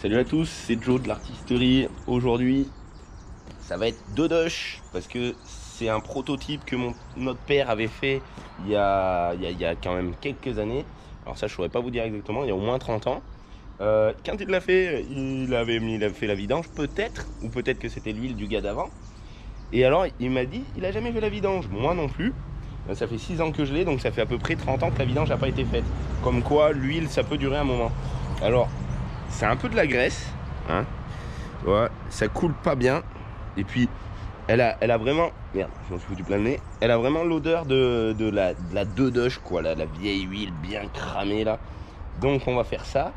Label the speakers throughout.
Speaker 1: Salut à tous, c'est Joe de l'artisterie. Aujourd'hui, ça va être Dodoche parce que c'est un prototype que notre père avait fait il y a quand même quelques années. Alors ça, je ne saurais pas vous dire exactement, il y a au moins 30 ans. Quand il l'a fait, il avait fait la vidange peut-être, ou peut-être que c'était l'huile du gars d'avant. Et alors, il m'a dit, il a jamais fait la vidange. Moi non plus. Ça fait 6 ans que je l'ai, donc ça fait à peu près 30 ans que la vidange n'a pas été faite. Comme quoi, l'huile, ça peut durer un moment. Alors, c'est un peu de la graisse, hein. Ouais, ça coule pas bien. Et puis, elle a vraiment... Merde, je m'en suis foutu plein le nez. Elle a vraiment l'odeur de la Dodoche, quoi. La vieille huile bien cramée, là. Donc, on va faire ça.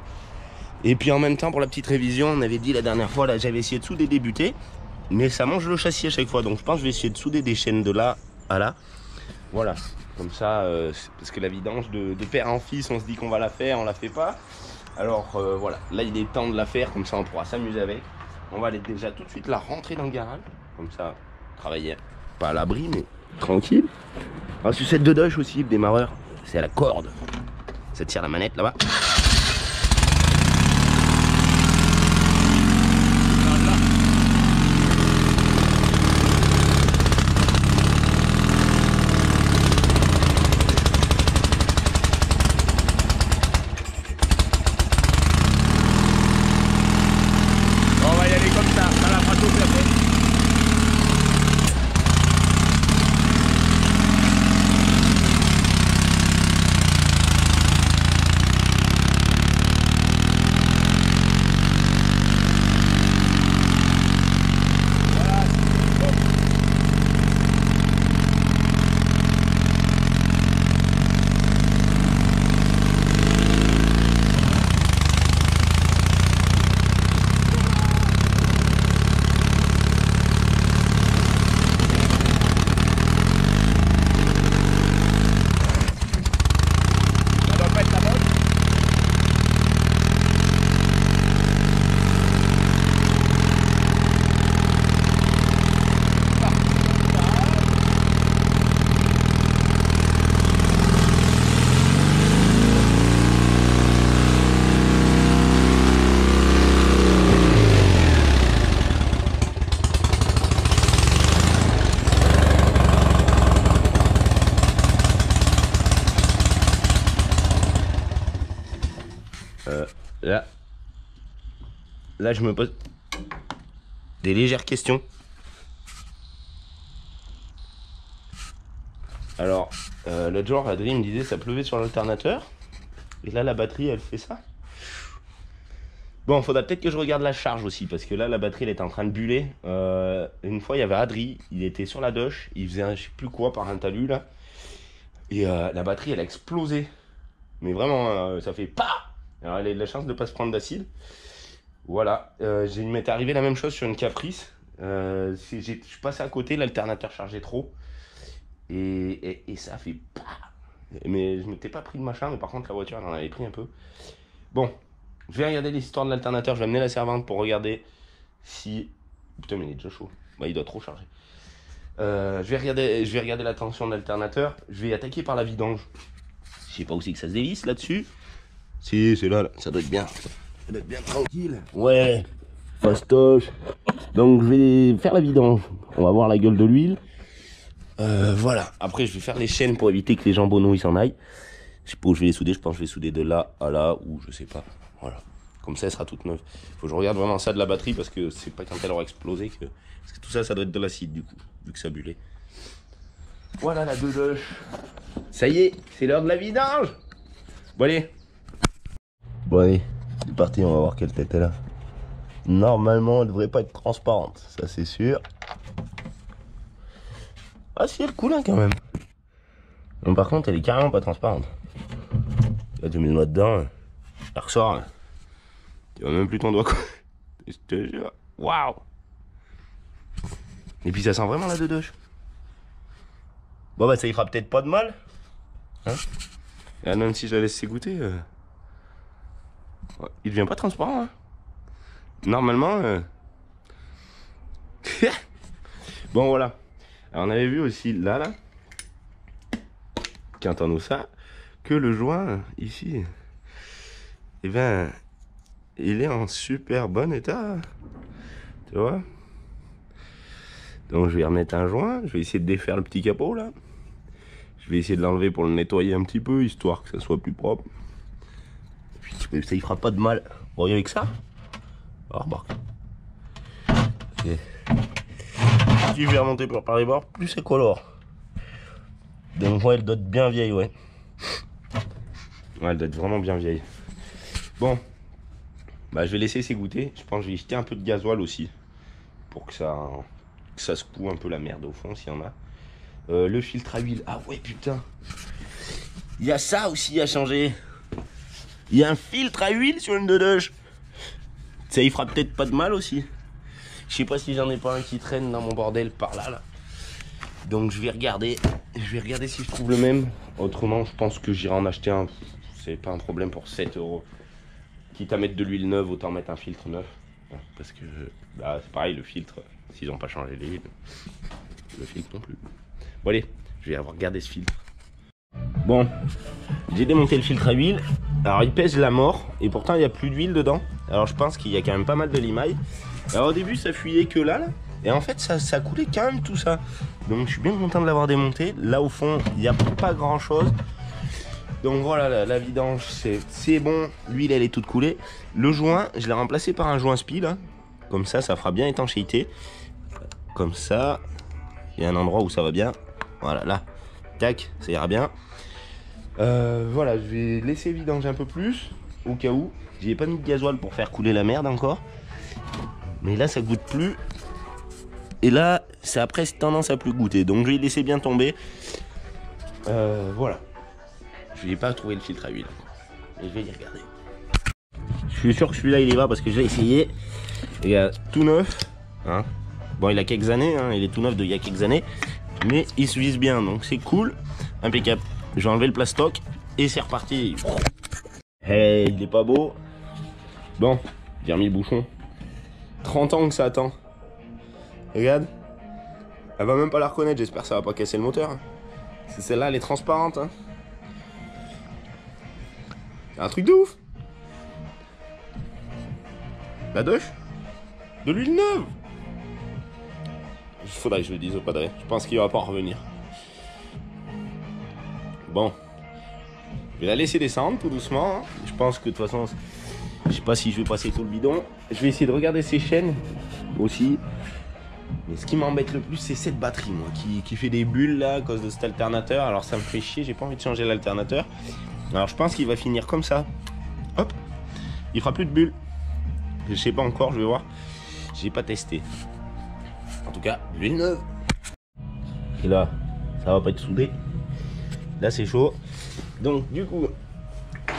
Speaker 1: Et puis, en même temps, pour la petite révision, on avait dit la dernière fois, là, j'avais essayé de souder des butées. Mais ça mange le châssis à chaque fois. Donc, je pense que je vais essayer de souder des chaînes de là à là. Voilà. Comme ça, parce que la vidange de père en fils, on se dit qu'on va la faire, on la fait pas. Alors voilà, là il est temps de la faire, comme ça on pourra s'amuser avec. On va aller déjà tout de suite la rentrer dans le garage, comme ça, travailler pas à l'abri, mais tranquille. Alors sur cette Dodoche aussi, le démarreur, c'est à la corde. Ça tire la manette là-bas. On va y aller comme ça la fera tout après. Là, je me pose des légères questions. Alors, l'autre jour, Adrien me disait ça pleuvait sur l'alternateur. Et là, la batterie, elle fait ça. Bon, faudra peut-être que je regarde la charge aussi, parce que là, la batterie, elle était en train de buller. Une fois, il y avait Adrien, il était sur la doche, il faisait un je sais plus quoi par un talus, là. Et la batterie, elle a explosé. Mais vraiment, ça fait PAH! Alors, elle a eu de la chance de ne pas se prendre d'acide. Voilà, il m'est arrivé la même chose sur une Caprice. Je suis passé à côté, l'alternateur chargeait trop. Et ça a fait PAH! Mais je m'étais pas pris de machin, mais par contre, la voiture, elle en avait pris un peu. Bon, je vais regarder l'histoire de l'alternateur. Je vais amener la servante pour regarder si... Putain, mais il est déjà chaud. Bah, il doit trop charger. Je vais regarder la tension de l'alternateur. Je vais attaquer par la vidange. Je sais pas où c'est que ça se dévisse là-dessus. Si, c'est là, ça doit être bien. Ça doit être bien tranquille. Ouais, fastoche. Donc je vais faire la vidange. On va voir la gueule de l'huile. Voilà. Après, je vais faire les chaînes pour éviter que les jambonneaux ils s'en aillent. Je sais pas où je vais les souder. Je pense que je vais souder de là à là ou je sais pas. Voilà. Comme ça, elle sera toute neuve. Faut que je regarde vraiment ça de la batterie parce que c'est pas quand elle aura explosé que. Parce que tout ça, ça doit être de l'acide du coup, vu que ça bullait. Voilà la Dodoche. Ça y est, c'est l'heure de la vidange. Bon allez. Bon allez, c'est parti, on va voir quelle tête elle a. Normalement, elle devrait pas être transparente, ça c'est sûr. Ah si, elle coule hein, quand même. Donc, par contre, elle est carrément pas transparente. Là, tu mets le doigt dedans, elle ressort. Là. Tu vois même plus ton doigt quoi. Je te jure. Waouh. Et puis ça sent vraiment la Dodoche. Bon bah ça y fera peut-être pas de mal. Hein? Et même si je la laisse s'égoutter, ouais, il devient pas transparent. Hein? Normalement. Bon voilà. Alors on avait vu aussi là, quand on ouvre ça, que le joint ici, eh ben, il est en super bon état. Tu vois? Donc je vais remettre un joint, je vais essayer de défaire le petit capot là. Je vais essayer de l'enlever pour le nettoyer un petit peu, histoire que ça soit plus propre. Et puis ça, il fera pas de mal. Bon, avec ça. Oh, remarque. Okay. Plus je vais remonter par les bords, plus c'est colore. Donc ouais, elle doit être bien vieille, ouais. Ouais, elle doit être vraiment bien vieille. Bon, bah je vais laisser s'égoutter. Je pense que je vais y jeter un peu de gasoil aussi. Pour que ça secoue un peu la merde au fond, s'il y en a. Le filtre à huile. Ah ouais, putain. Il y a ça aussi à changer. Il y a un filtre à huile sur une Dodoge. Ça y fera peut-être pas de mal aussi. Je sais pas si j'en ai pas un qui traîne dans mon bordel par là. Donc je vais regarder. Je vais regarder si je trouve le même. Autrement, je pense que j'irai en acheter un. C'est pas un problème pour 7 €. Quitte à mettre de l'huile neuve, autant mettre un filtre neuf. Parce que bah, c'est pareil, le filtre, s'ils n'ont pas changé l'huile, le filtre non plus. Bon allez, je vais avoir regardé ce filtre. Bon, j'ai démonté le filtre à huile. Alors il pèse la mort et pourtant il n'y a plus d'huile dedans. Alors je pense qu'il y a quand même pas mal de limaille. Alors au début ça fuyait que là. Et en fait ça coulait quand même tout ça. Donc je suis bien content de l'avoir démonté. Là au fond il n'y a pas grand chose. Donc voilà, la vidange c'est bon. L'huile elle est toute coulée. Le joint je l'ai remplacé par un joint spi là. Comme ça fera bien étanchéité. Comme ça. Il y a un endroit où ça va bien. Voilà là. Tac, ça ira bien. Voilà, je vais laisser vidanger un peu plus au cas où. J'ai pas mis de gasoil pour faire couler la merde encore. Mais là ça goûte plus. Et là ça a presque tendance à plus goûter. Donc je vais laisser bien tomber. Voilà. Je n'ai pas trouvé le filtre à huile. Mais je vais y regarder. Je suis sûr que celui-là il y va parce que j'ai essayé. Il y a tout neuf. Hein. Bon il a quelques années, hein. Il est tout neuf d'il y a quelques années. Mais il se vise bien, donc c'est cool. Impeccable. Je vais enlever le plastoc et c'est reparti. Hey, il est pas beau. Bon, j'ai remis le bouchon. 30 ans que ça attend. Regarde. Elle va même pas la reconnaître, j'espère que ça va pas casser le moteur. Hein. Celle-là, elle est transparente. Hein. Un truc de ouf. La douche. De l'huile neuve. Il faudrait que je le dise au padré. Je pense qu'il va pas en revenir. Bon. Je vais la laisser descendre tout doucement. Hein. Je pense que de toute façon, je sais pas si je vais passer tout le bidon. Je vais essayer de regarder ses chaînes aussi. Mais ce qui m'embête le plus, c'est cette batterie, moi, qui fait des bulles là à cause de cet alternateur. Alors ça me fait chier, j'ai pas envie de changer l'alternateur. Alors je pense qu'il va finir comme ça. Hop. Il fera plus de bulles. Je sais pas encore, je vais voir. J'ai pas testé. En tout cas, l'huile neuve. Et là, ça va pas être soudé. Là, c'est chaud. Donc, du coup,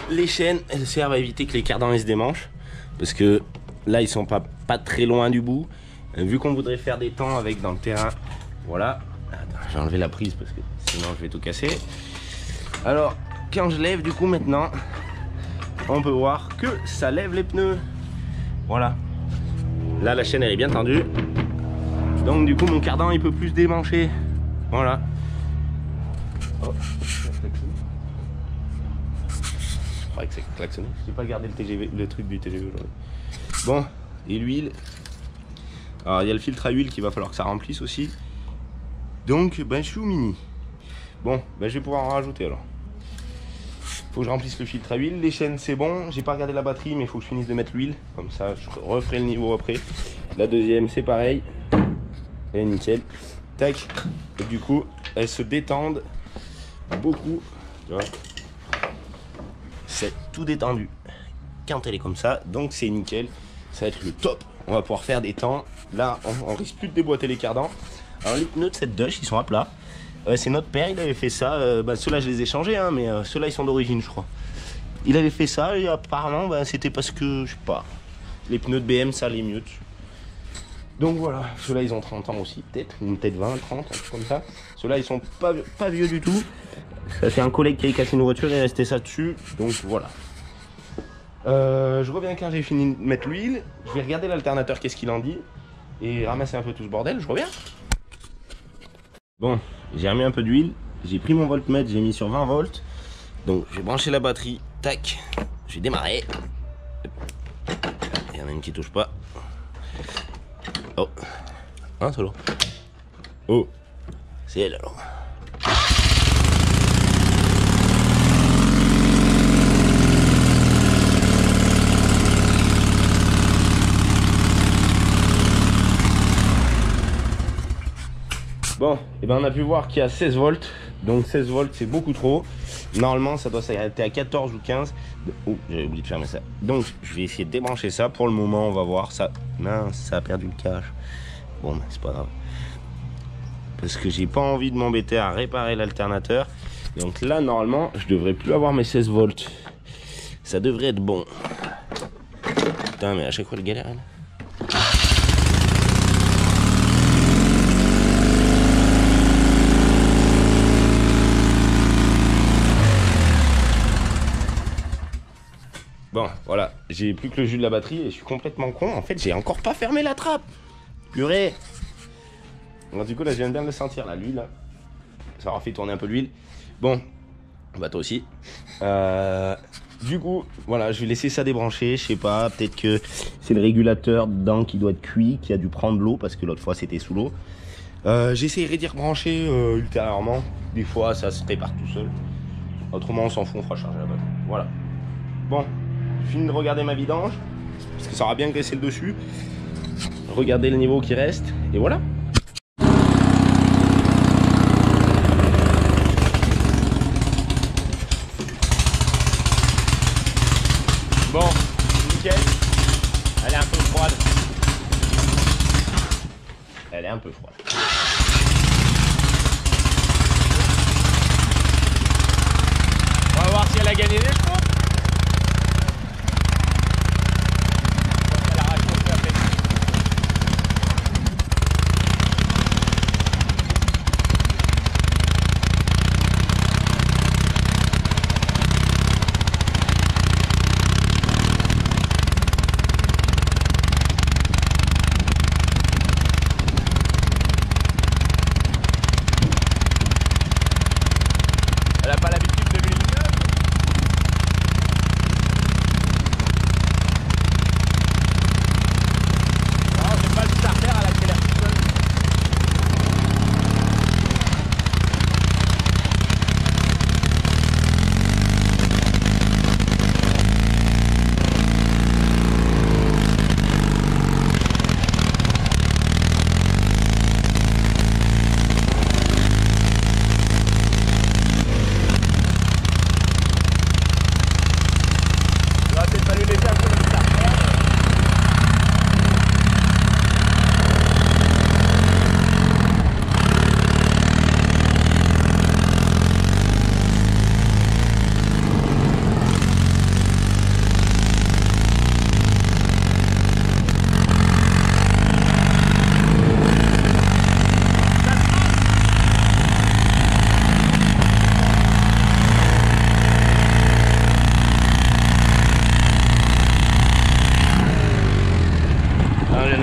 Speaker 1: les chaînes, elles servent à éviter que les cardans ils se démanchent. Parce que là, ils sont pas très loin du bout. Vu qu'on voudrait faire des temps avec dans le terrain. Voilà. Attends, j'ai enlevé la prise parce que sinon je vais tout casser. Alors, quand je lève, du coup, maintenant, on peut voir que ça lève les pneus. Voilà. Là, la chaîne, elle est bien tendue. Donc du coup mon cardan il peut plus se démancher. Voilà. Oh. Je croyais que c'est klaxonné. J'ai pas gardé le truc du TGV aujourd'hui. Bon, et l'huile. Alors il y a le filtre à huile qu'il va falloir que ça remplisse aussi. Donc ben je suis au mini. Bon, ben je vais pouvoir en rajouter alors. Faut que je remplisse le filtre à huile. Les chaînes c'est bon. J'ai pas regardé la batterie mais il faut que je finisse de mettre l'huile. Comme ça je referai le niveau après. La deuxième c'est pareil. Et nickel. Tac. Et du coup, elles se détendent beaucoup. Tu vois. C'est tout détendu quand elle est comme ça. Donc c'est nickel. Ça va être le top. On va pouvoir faire des temps. Là, on risque plus de déboîter les cardans. Alors les pneus de cette Dodge, ils sont à plat. C'est notre père, il avait fait ça. Ceux-là, je les ai changés, hein, mais ceux-là, ils sont d'origine, je crois. Il avait fait ça et apparemment, c'était parce que, je sais pas, les pneus de BM, ça allait mieux dessus. Donc voilà, ceux-là ils ont 30 ans aussi, peut-être 20, 30, un truc comme ça. Ceux-là ils sont pas vieux du tout. Ça c'est un collègue qui a cassé une voiture, il est resté ça dessus, donc voilà. Je reviens quand j'ai fini de mettre l'huile, je vais regarder l'alternateur, qu'est-ce qu'il en dit, et ramasser un peu tout ce bordel, je reviens. Bon, j'ai remis un peu d'huile, j'ai pris mon voltmètre, j'ai mis sur 20 volts. Donc j'ai branché la batterie, tac, j'ai démarré. Il y en a une qui touche pas. Oh, un solo. Oh, c'est elle alors. Bon, et ben on a pu voir qu'il y a 16 volts. Donc 16 volts c'est beaucoup trop. Normalement ça doit s'arrêter à 14 ou 15. Oh, j'avais oublié de fermer ça. Donc je vais essayer de débrancher ça. Pour le moment on va voir ça. Mince, ça a perdu le cache. Bon, ben, c'est pas grave. Parce que j'ai pas envie de m'embêter à réparer l'alternateur. Donc là normalement je devrais plus avoir mes 16 volts. Ça devrait être bon. Putain, mais à chaque fois le galère elle. Bon, voilà, j'ai plus que le jus de la batterie et je suis complètement con. En fait, j'ai encore pas fermé la trappe. Purée. Alors, du coup, là, je viens de bien le sentir, là, l'huile. Ça aura fait tourner un peu l'huile. Bon, bah toi aussi. Du coup, voilà, je vais laisser ça débrancher. Je sais pas, peut-être que c'est le régulateur dedans qui doit être cuit, qui a dû prendre l'eau parce que l'autre fois, c'était sous l'eau. J'essaierai d'y rebrancher ultérieurement. Des fois, ça se répare tout seul. Autrement, on s'en fout, on fera charger la batterie. Voilà. Bon. Je finis de regarder ma vidange, parce que ça aura bien graissé le dessus. Regardez le niveau qui reste, et voilà. Bon, nickel. Elle est un peu froide. Elle est un peu froide. On va voir si elle a gagné des chevaux. Elle n'a pas l'habitude de l'huile neuve. Non, c'est pas le starter à l'accélère tout seul.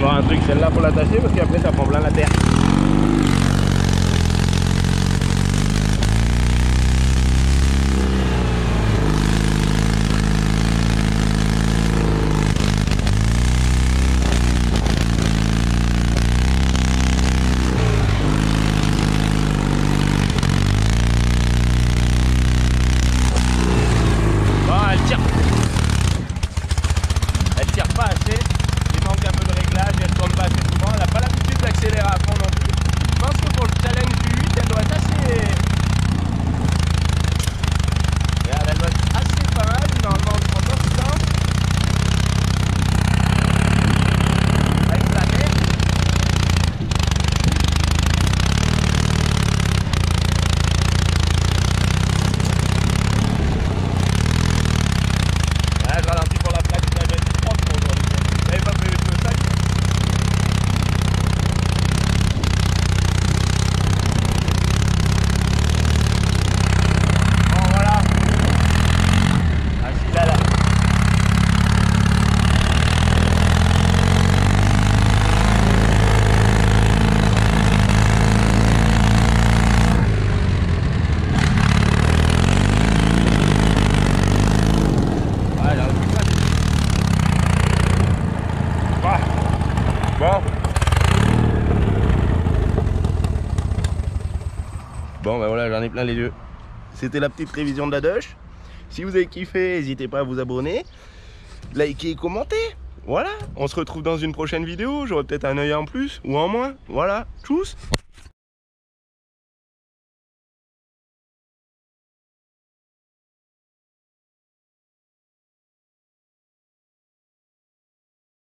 Speaker 1: Un truc, celle-là pour l'attacher parce qu'après ça prend plein la terre. Bon, elle tire pas assez. Il manque un peu de réglage, elle tourne pas assez souvent, elle n'a pas l'habitude d'accélérer à fond non plus. Je pense que Bon ben voilà, j'en ai plein les yeux. C'était la petite révision de la Dush. Si vous avez kiffé, n'hésitez pas à vous abonner, liker, commenter. Voilà, on se retrouve dans une prochaine vidéo. J'aurai peut-être un œil en plus ou en moins. Voilà, tchuss.